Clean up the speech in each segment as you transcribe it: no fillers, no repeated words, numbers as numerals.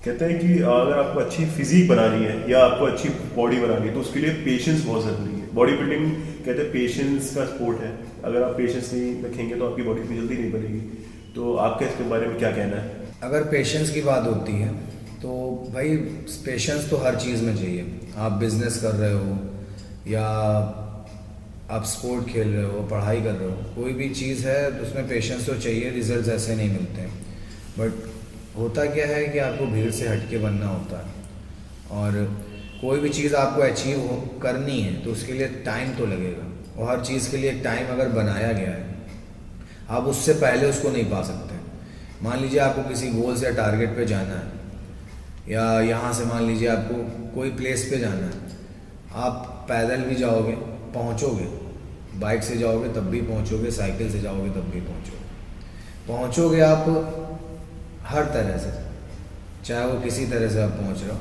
कहते हैं कि अगर आपको अच्छी फिजिक बनानी है या आपको अच्छी बॉडी बनानी है तो उसके लिए पेशेंस बहुत ज़रूरी है। बॉडी बिल्डिंग कहते हैं पेशेंस का स्पोर्ट है। अगर आप पेशेंस नहीं रखेंगे तो आपकी बॉडी इतनी जल्दी नहीं बनेगी। तो आपका इसके बारे में क्या कहना है? अगर पेशेंस की बात होती है तो भाई पेशेंस तो हर चीज़ में चाहिए। आप बिजनेस कर रहे हो या आप स्पोर्ट खेल रहे हो, पढ़ाई कर रहे हो, कोई भी चीज़ है तो उसमें पेशेंस तो चाहिए। रिजल्ट्स ऐसे नहीं मिलते हैं। बट होता क्या है कि आपको भीड़ से हटके बनना होता है और कोई भी चीज़ आपको अचीव करनी है तो उसके लिए टाइम तो लगेगा। और हर चीज़ के लिए एक टाइम अगर बनाया गया है, आप उससे पहले उसको नहीं पा सकते। मान लीजिए आपको किसी गोल्स या टारगेट पे जाना है, या यहाँ से मान लीजिए आपको कोई प्लेस पे जाना है, आप पैदल भी जाओगे पहुँचोगे, बाइक से जाओगे तब भी पहुँचोगे, साइकिल से जाओगे तब भी पहुँचोगे आप हर तरह से, चाहे वो किसी तरह से आप पहुँच रहे हो,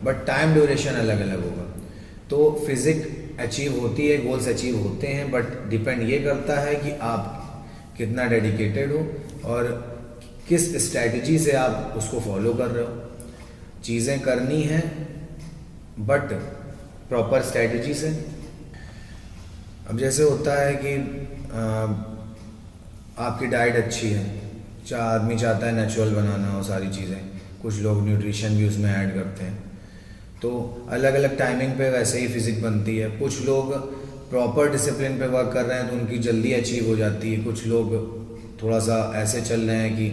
बट टाइम ड्यूरेशन अलग अलग होगा। तो फिजिक अचीव होती है, गोल्स अचीव होते हैं, बट डिपेंड ये करता है कि आप कितना डेडिकेटेड हो और किस स्ट्रैटेजी से आप उसको फॉलो कर रहे हो। चीज़ें करनी है बट प्रॉपर स्ट्रैटेजी से। अब जैसे होता है कि आपकी डाइट अच्छी है, आदमी चाहता है नेचुरल बनाना हो सारी चीज़ें, कुछ लोग न्यूट्रिशन भी उसमें ऐड करते हैं, तो अलग अलग टाइमिंग पे वैसे ही फिजिक बनती है। कुछ लोग प्रॉपर डिसिप्लिन पे वर्क कर रहे हैं तो उनकी जल्दी अचीव हो जाती है। कुछ लोग थोड़ा सा ऐसे चल रहे हैं कि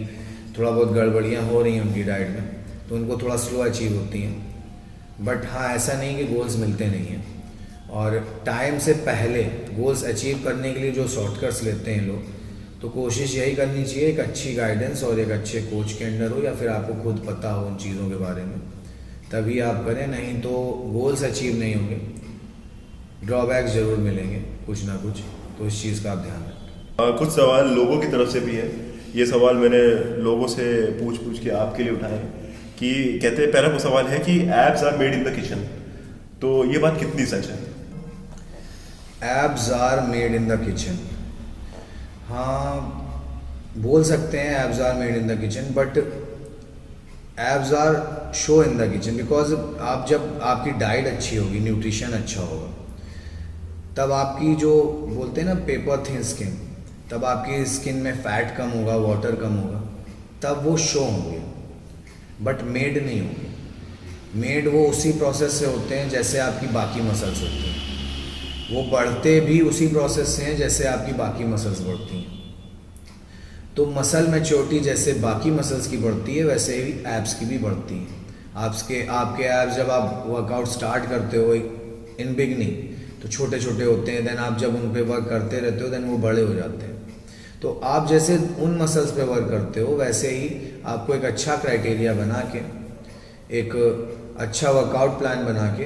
थोड़ा बहुत गड़बड़ियाँ हो रही हैं उनकी डाइट में, तो उनको थोड़ा स्लो अचीव होती हैं। बट हाँ, ऐसा नहीं कि गोल्स मिलते नहीं हैं। और टाइम से पहले गोल्स अचीव करने के लिए जो शॉर्टकट्स लेते हैं लोग, तो कोशिश यही करनी चाहिए एक अच्छी गाइडेंस और एक अच्छे कोच के अंडर हो, या फिर आपको खुद पता हो उन चीज़ों के बारे में, तभी आप करें। नहीं तो गोल्स अचीव नहीं होंगे, ड्रॉबैक्स ज़रूर मिलेंगे कुछ ना कुछ। तो इस चीज़ का आप ध्यान रखें। कुछ सवाल लोगों की तरफ से भी है। ये सवाल मैंने लोगों से पूछ के आपके लिए उठाए हैं कि कहते हैं, पहला सवाल है कि abs are made in the kitchen, तो ये बात कितनी सच है? Abs are made in the kitchen, हाँ बोल सकते हैं abs are made in the kitchen, but abs are show in the kitchen because आप जब आपकी डाइट अच्छी होगी, न्यूट्रिशन अच्छा होगा, तब आपकी जो बोलते हैं ना पेपर थिन स्किन, तब आपकी स्किन में फैट कम होगा, वाटर कम होगा, तब वो शो होंगे, बट मेड नहीं होंगे। मेड वो उसी प्रोसेस से होते हैं जैसे आपकी बाकी मसल्स होती हैं, वो बढ़ते भी उसी प्रोसेस से हैं जैसे आपकी बाकी मसल्स बढ़ती हैं। तो मसल मैच्योरिटी जैसे बाकी मसल्स की बढ़ती है, वैसे ही एब्स की भी बढ़ती है। आपके एब्स जब आप वर्कआउट स्टार्ट करते हो इन बिगनिंग तो छोटे छोटे होते हैं, देन आप जब उन पे वर्क करते रहते हो देन वो बड़े हो जाते हैं। तो आप जैसे उन मसल्स पे वर्क करते हो, वैसे ही आपको एक अच्छा क्राइटेरिया बना के, एक अच्छा वर्कआउट प्लान बना के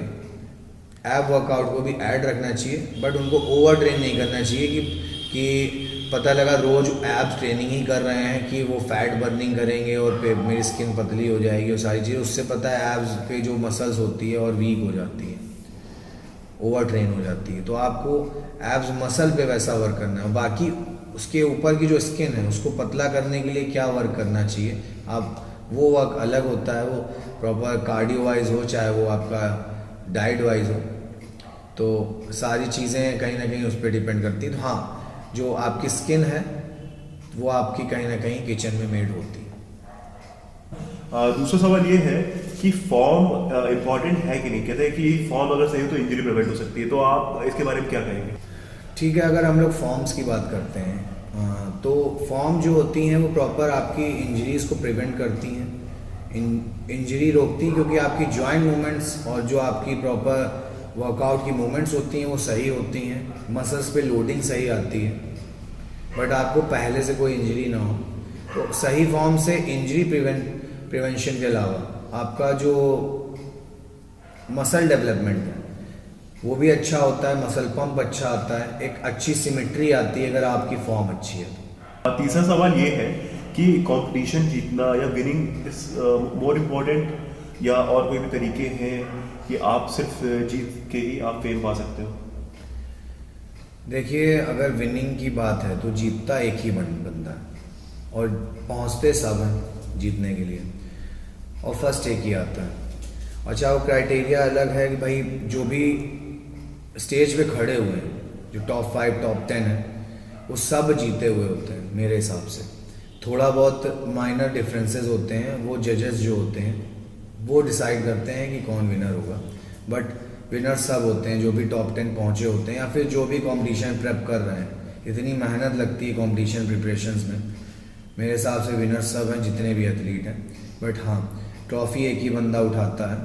एब वर्कआउट को भी ऐड रखना चाहिए, बट उनको ओवर ट्रेन नहीं करना चाहिए कि पता लगा रोज एब्स ट्रेनिंग ही कर रहे हैं कि वो फैट बर्निंग करेंगे और मेरी स्किन पतली हो जाएगी और सारी चीज़ें। उससे पता है एब्स पे जो मसल्स होती है और वीक हो जाती है, ओवर ट्रेन हो जाती है। तो आपको एब्स मसल पे वैसा वर्क करना है। बाकी उसके ऊपर की जो स्किन है उसको पतला करने के लिए क्या वर्क करना चाहिए, आप वो वर्क अलग होता है। वो प्रॉपर कार्डियो वाइज हो, चाहे वो आपका डाइट वाइज हो, तो सारी चीज़ें कहीं ना कहीं उस पर डिपेंड करती है। तो हाँ, जो आपकी स्किन है वो आपकी कहीं ना कहीं किचन में मेड होती है। दूसरा सवाल ये है कि फॉर्म इम्पॉर्टेंट है कि नहीं। कहते हैं कि फॉर्म अगर सही हो तो इंजरी प्रिवेंट हो सकती है, तो आप इसके बारे में क्या कहेंगे? ठीक है, अगर हम लोग फॉर्म्स की बात करते हैं तो फॉर्म जो होती हैं वो प्रॉपर आपकी इंजरीज़ को प्रिवेंट करती हैं, इंजरी रोकती, क्योंकि आपकी जॉइंट मूवमेंट्स और जो आपकी प्रॉपर वर्कआउट की मूवमेंट्स होती हैं वो सही होती हैं, मसल्स पे लोडिंग सही आती है, बट आपको पहले से कोई इंजरी ना हो। तो सही फॉर्म से इंजरी प्रिवेंशन के अलावा आपका जो मसल डेवलपमेंट है वो भी अच्छा होता है, मसल पंप अच्छा आता है, एक अच्छी सिमेट्री आती है अगर आपकी फॉर्म अच्छी है तो। तीसरा सवाल ये है कि कंपटीशन जीतना या विनिंग इज मोर इम्पोर्टेंट, या और कोई भी तरीके हैं कि आप सिर्फ जीत के ही आप फेम पा सकते हो? देखिए, अगर विनिंग की बात है तो जीतता एक ही बंदा है और पहुंचते सब हैं जीतने के लिए। और फर्स्ट एक ही आता है। अच्छा, वो क्राइटेरिया अलग है कि भाई जो भी स्टेज पे खड़े हुए हैं, जो टॉप 5 टॉप 10 है, वो सब जीते हुए होते हैं मेरे हिसाब से। थोड़ा बहुत माइनर डिफरेंसेस होते हैं, वो जजेस जो होते हैं वो डिसाइड करते हैं कि कौन विनर होगा, बट विनर सब होते हैं जो भी टॉप 10 पहुंचे होते हैं या फिर जो भी कंपटीशन प्रेप कर रहे हैं। इतनी मेहनत लगती है कंपटीशन प्रिपरेशंस में, मेरे हिसाब से विनर सब हैं जितने भी एथलीट हैं। बट हाँ, ट्रॉफी एक ही बंदा उठाता है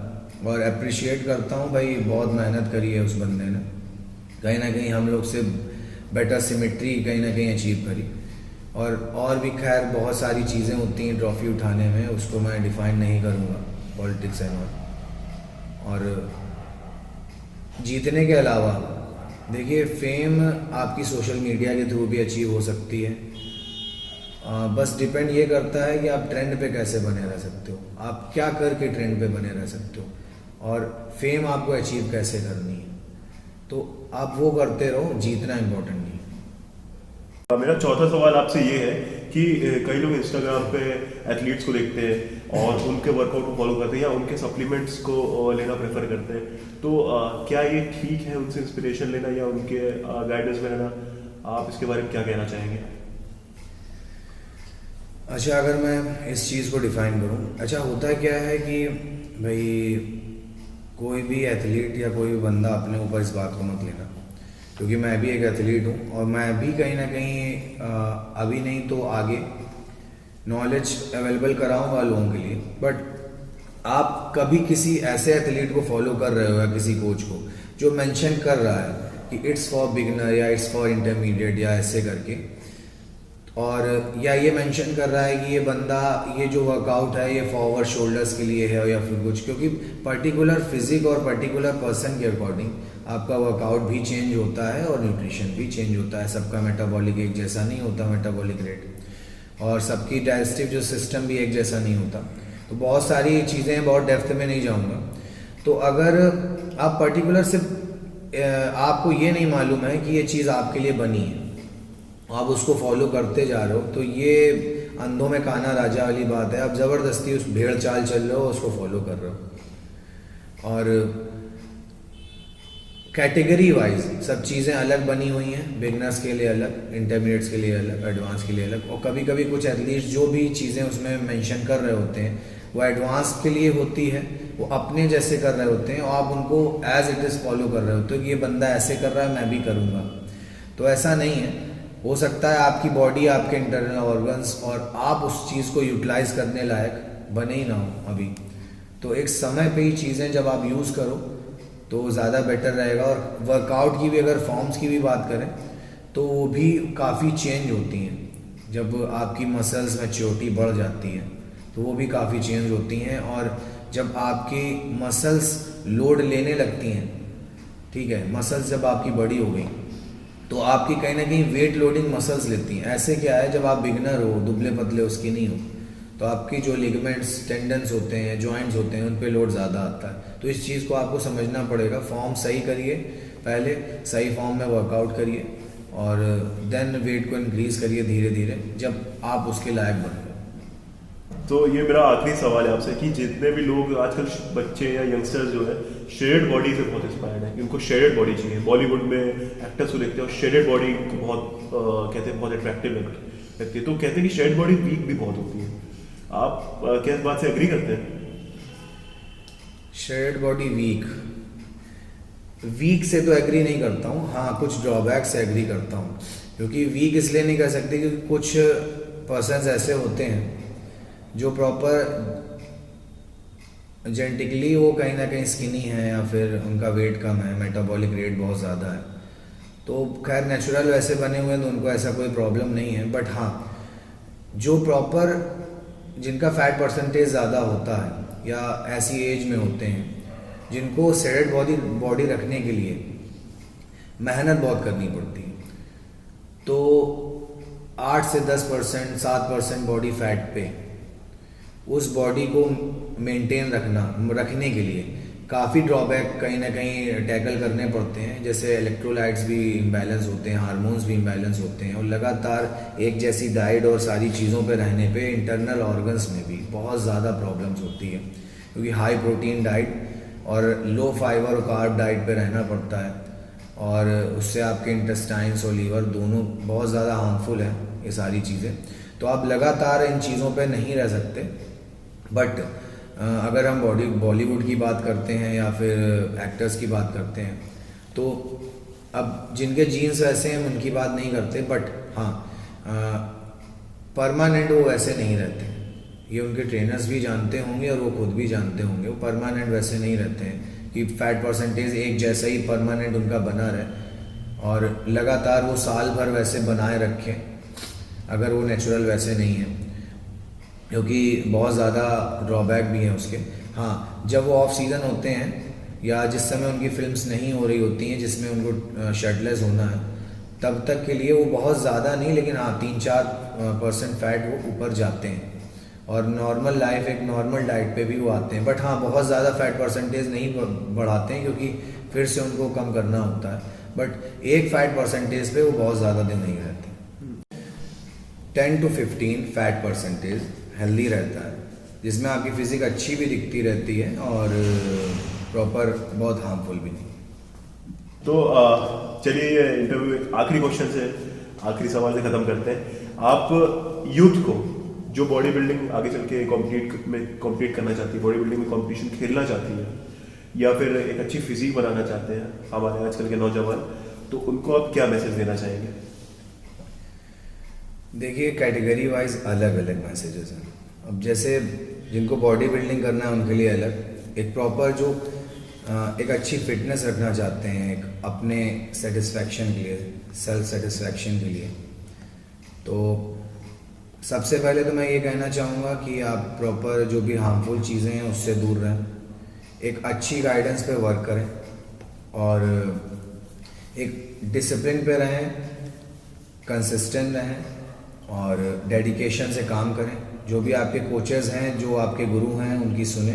और अप्रिशिएट करता हूँ भाई, बहुत मेहनत करी है उस बंदे ने, कहीं ना कहीं हम लोग से बेटर सिमेट्री कहीं ना कहीं अचीव करी। और भी खैर बहुत सारी चीज़ें होती हैं ट्रॉफी उठाने में, उसको मैं डिफाइन नहीं करूँगा, पॉलिटिक्स एंड और जीतने के अलावा देखिए, फेम आपकी सोशल मीडिया के थ्रू भी अचीव हो सकती है। बस डिपेंड ये करता है कि आप ट्रेंड पे कैसे बने रह सकते हो, आप क्या करके ट्रेंड पे बने रह सकते हो और फेम आपको अचीव कैसे करनी है, तो आप वो करते रहो, जीतना इम्पोर्टेंट नहीं है। मेरा चौथा सवाल आपसे ये है कि कई लोग इंस्टाग्राम पे एथलीट्स को देखते हैं और उनके वर्कआउट को फॉलो करते हैं या उनके सप्लीमेंट्स को लेना प्रेफर करते हैं, तो क्या ये ठीक है उनसे इंस्पिरेशन लेना या उनके गाइडेंस में रहना? आप इसके बारे में क्या कहना चाहेंगे? अच्छा, अगर मैं इस चीज़ को डिफ़ाइन करूँ, अच्छा होता क्या है कि भाई कोई भी एथलीट या कोई भी बंदा अपने ऊपर इस बात को मत लेना, क्योंकि मैं भी एक एथलीट हूँ और मैं भी कहीं ना कहीं अभी नहीं तो आगे नॉलेज अवेलेबल कराऊंगा लोगों के लिए। बट आप कभी किसी ऐसे एथलीट को फॉलो कर रहे हो या किसी कोच को जो मेंशन कर रहा है कि इट्स फॉर बिगनर या इट्स फॉर इंटरमीडिएट या ऐसे करके, और या ये मेंशन कर रहा है कि ये बंदा ये जो वर्कआउट है ये फॉरवर्ड शोल्डर्स के लिए है या फिर कुछ, क्योंकि पर्टिकुलर फिजिक और पर्टिकुलर पर्सन के अकॉर्डिंग आपका वर्कआउट भी चेंज होता है और न्यूट्रिशन भी चेंज होता है। सबका मेटाबॉलिक एक जैसा नहीं होता, मेटाबॉलिक रेट, और सबकी डाइजेस्टिव जो सिस्टम भी एक जैसा नहीं होता। तो बहुत सारी चीज़ें, बहुत डेप्थ में नहीं जाऊँगा। तो अगर आप पर्टिकुलर से आपको ये नहीं मालूम है कि ये चीज़ आपके लिए बनी है, आप उसको फॉलो करते जा रहे हो, तो ये अंधों में काना राजा वाली बात है। आप ज़बरदस्ती उस भेड़ चाल चल रहे हो, उसको फॉलो कर रहे हो। और कैटेगरी वाइज सब चीज़ें अलग बनी हुई हैं, बिगनर्स के लिए अलग, इंटरमीडिएट्स के लिए अलग, एडवांस के लिए अलग। और कभी कभी कुछ एथलीट्स जो भी चीज़ें उसमें मेंशन कर रहे होते हैं वो एडवांस के लिए होती है, वो अपने जैसे कर रहे होते हैं और आप उनको एज इट इज़ फॉलो कर रहे होते हो कि ये बंदा ऐसे कर रहा है मैं भी करूँगा। तो ऐसा नहीं है, हो सकता है आपकी बॉडी, आपके इंटरनल ऑर्गन्स और आप उस चीज़ को यूटिलाइज करने लायक बने ही ना हो अभी। तो एक समय पे ही चीज़ें जब आप यूज़ करो तो ज़्यादा बेटर रहेगा। और वर्कआउट की भी, अगर फॉर्म्स की भी बात करें तो वो भी काफ़ी चेंज होती हैं। जब आपकी मसल्स मैच्योरिटी बढ़ जाती है तो वो भी काफ़ी चेंज होती हैं। और जब आपकी मसल्स लोड लेने लगती हैं, ठीक है, मसल्स जब आपकी बड़ी हो गई तो आपकी कहीं ना कहीं वेट लोडिंग मसल्स लेती हैं। ऐसे क्या है, जब आप बिगनर हो, दुबले पतले उसकी नहीं हो, तो आपकी जो लिगामेंट्स, टेंडन्स होते हैं, जॉइंट्स होते हैं, उन पे लोड ज़्यादा आता है। तो इस चीज़ को आपको समझना पड़ेगा। फॉर्म सही करिए, पहले सही फॉर्म में वर्कआउट करिए और देन वेट को इंक्रीज करिए धीरे धीरे, जब आप उसके लायक बन गए। तो ये मेरा आखिरी सवाल है आपसे कि जितने भी लोग आजकल बच्चे या यंगस्टर्स जो है शेडेड बॉडी से बहुत इंस्पायर्ड है कि उनको शेडेड बॉडी चाहिए, बॉलीवुड में एक्टर्स को देखते हैं और शेडेड बॉडी को बहुत कहते हैं बहुत अट्रैक्टिव लगती है, तो कहते हैं कि शेडेड बॉडी वीक भी बहुत होती है। आप क्या इस बात से एग्री करते हैं? शेडेड बॉडी वीक से तो एग्री नहीं करता हूँ। हाँ, कुछ ड्रॉबैक से एग्री करता हूँ, क्योंकि वीक इसलिए नहीं कह सकते क्योंकि कुछ पर्सन्स ऐसे होते हैं जो प्रॉपर जेनेटिकली वो कहीं ना कहीं स्किनी है या फिर उनका वेट कम है, मेटाबॉलिक रेट बहुत ज़्यादा है, तो खैर नेचुरल वैसे बने हुए हैं तो उनको ऐसा कोई प्रॉब्लम नहीं है। बट हाँ, जो प्रॉपर जिनका फैट परसेंटेज ज़्यादा होता है या ऐसी एज में होते हैं जिनको शेडेड बॉडी रखने के लिए मेहनत बहुत करनी पड़ती है, तो 8 से 10%, 7% बॉडी फैट पे उस बॉडी को मेंटेन रखने के लिए काफ़ी ड्रॉबैक कहीं ना कहीं टैकल करने पड़ते हैं, जैसे इलेक्ट्रोलाइट्स भी इम्बैलेंस होते हैं, हार्मोन्स भी इम्बैलेंस होते हैं, और लगातार एक जैसी डाइट और सारी चीज़ों पे रहने पे इंटरनल ऑर्गन्स में भी बहुत ज़्यादा प्रॉब्लम्स होती है, क्योंकि हाई प्रोटीन डाइट और लो फाइबर और कार्ब डाइट पे रहना पड़ता है, और उससे आपके इंटेस्टाइन्स और लीवर दोनों बहुत ज़्यादा हार्मफुल है ये सारी चीज़ें। तो आप लगातार इन चीज़ों पे नहीं रह सकते। बट अगर हम बॉलीवुड की बात करते हैं या फिर एक्टर्स की बात करते हैं, तो अब जिनके जीन्स वैसे हैं उनकी बात नहीं करते, बट हाँ परमानेंट वो वैसे नहीं रहते, ये उनके ट्रेनर्स भी जानते होंगे और वो खुद भी जानते होंगे। वो परमानेंट वैसे नहीं रहते हैं कि फैट परसेंटेज एक जैसा ही परमानेंट उनका बना रहे और लगातार वो साल भर वैसे बनाए रखें, अगर वो नेचुरल वैसे नहीं है, क्योंकि बहुत ज़्यादा ड्रॉबैक भी हैं उसके। हाँ, जब वो ऑफ सीज़न होते हैं या जिस समय उनकी फिल्म्स नहीं हो रही होती हैं जिसमें उनको शर्टलेस होना है, तब तक के लिए वो बहुत ज़्यादा नहीं, लेकिन हाँ 3-4% फैट वो ऊपर जाते हैं, और नॉर्मल लाइफ एक नॉर्मल डाइट पे भी वो आते हैं। बट हाँ, बहुत ज़्यादा फैट परसेंटेज नहीं बढ़ाते हैं, क्योंकि फिर से उनको कम करना होता है। बट एक फैट परसेंटेज पे वो बहुत ज़्यादा दिन नहीं रहते। 10 to 15 फैट परसेंटेज हेल्दी रहता है, जिसमें आपकी फिजिक अच्छी भी दिखती रहती है और प्रॉपर बहुत हार्मफुल भी नहीं। तो चलिए ये इंटरव्यू एक आखिरी क्वेश्चन से, आखिरी सवाल से ख़त्म करते हैं। आप यूथ को जो बॉडी बिल्डिंग आगे चल के कॉम्पीट करना चाहती है, बॉडी बिल्डिंग में कॉम्पिटिशन खेलना चाहती है, या फिर एक अच्छी फिजिक बनाना चाहते हैं हमारे आजकल के नौजवान, तो उनको आप क्या मैसेज देना चाहेंगे? देखिए, कैटेगरी वाइज अलग अलग मैसेजेस हैं। अब जैसे जिनको बॉडी बिल्डिंग करना है उनके लिए अलग, एक प्रॉपर जो एक अच्छी फिटनेस रखना चाहते हैं एक अपने सेटिस्फैक्शन के लिए, सेल्फ सेटिस्फैक्शन के लिए, तो सबसे पहले तो मैं ये कहना चाहूँगा कि आप प्रॉपर जो भी हार्मफुल चीज़ें हैं उससे दूर रहें, एक अच्छी गाइडेंस पे वर्क करें और एक डिसिप्लिन पे रहें, कंसिस्टेंट रहें और डेडिकेशन से काम करें। जो भी आपके कोचेस हैं, जो आपके गुरु हैं, उनकी सुने,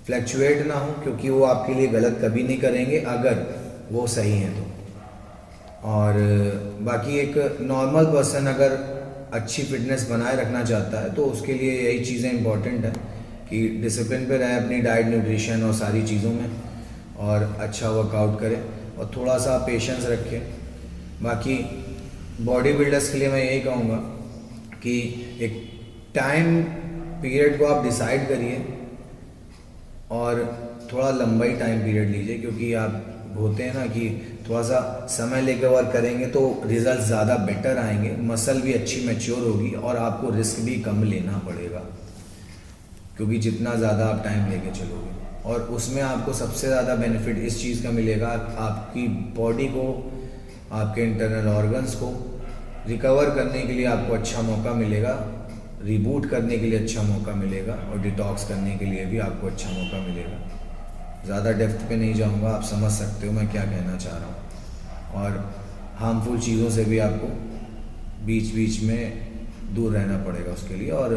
फ्लैक्चुएट ना हो, क्योंकि वो आपके लिए गलत कभी नहीं करेंगे अगर वो सही हैं तो। और बाकी एक नॉर्मल पर्सन अगर अच्छी फिटनेस बनाए रखना चाहता है तो उसके लिए यही चीज़ें इंपॉर्टेंट है कि डिसिप्लिन पे रहे अपनी डाइट, न्यूट्रिशन और सारी चीज़ों में, और अच्छा वर्कआउट करें और थोड़ा सा पेशेंस रखें। बाकी बॉडी बिल्डर्स के लिए मैं यही कहूँगा कि एक टाइम पीरियड को आप डिसाइड करिए और थोड़ा लंबा ही टाइम पीरियड लीजिए, क्योंकि आप होते हैं ना कि थोड़ा सा समय लेकर वर्क करेंगे तो रिजल्ट ज़्यादा बेटर आएंगे, मसल भी अच्छी मैच्योर होगी और आपको रिस्क भी कम लेना पड़ेगा, क्योंकि जितना ज़्यादा आप टाइम लेके चलोगे। और उसमें आपको सबसे ज़्यादा बेनिफिट इस चीज़ का मिलेगा, आपकी बॉडी को, आपके इंटरनल ऑर्गन्स को रिकवर करने के लिए आपको अच्छा मौका मिलेगा, रिबूट करने के लिए अच्छा मौका मिलेगा और डिटॉक्स करने के लिए भी आपको अच्छा मौका मिलेगा। ज़्यादा डेप्थ पे नहीं जाऊंगा, आप समझ सकते हो मैं क्या कहना चाह रहा हूँ। और हार्मफुल चीज़ों से भी आपको बीच बीच में दूर रहना पड़ेगा उसके लिए, और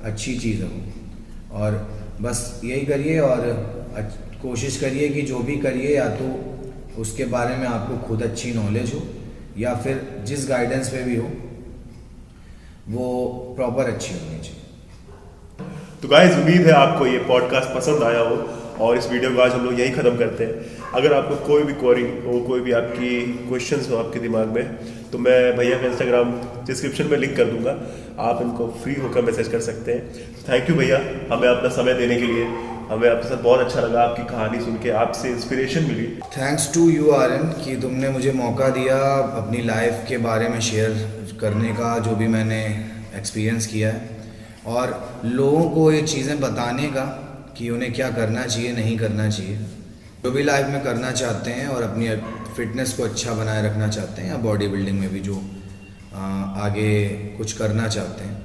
अच्छी चीज़ हो। और बस यही करिए और कोशिश करिए कि जो भी करिए या तो उसके बारे में आपको खुद अच्छी नॉलेज हो, या फिर जिस गाइडेंस पे भी हो वो प्रॉपर अच्छी होनी चाहिए। तो गाइस, उम्मीद है आपको ये पॉडकास्ट पसंद आया हो, और इस वीडियो को आज हम लोग यही ख़त्म करते हैं। अगर आपको कोई भी क्वेरी हो, कोई भी आपकी क्वेश्चंस हो आपके दिमाग में, तो मैं भैया का इंस्टाग्राम डिस्क्रिप्शन में लिंक कर दूंगा, आप इनको फ्री होकर मैसेज कर सकते हैं। थैंक यू भैया, हमें अपना समय देने के लिए। हमें आपके साथ बहुत अच्छा लगा, आपकी कहानी सुन के, आपसे इंस्पिरेशन मिली। थैंक्स टू यू आर्यन कि तुमने मुझे मौका दिया अपनी लाइफ के बारे में शेयर करने का, जो भी मैंने एक्सपीरियंस किया है, और लोगों को ये चीज़ें बताने का कि उन्हें क्या करना चाहिए, नहीं करना चाहिए। जो भी लाइफ में करना चाहते हैं और अपनी फिटनेस को अच्छा बनाए रखना चाहते हैं, या बॉडी बिल्डिंग में भी जो आगे कुछ करना चाहते हैं,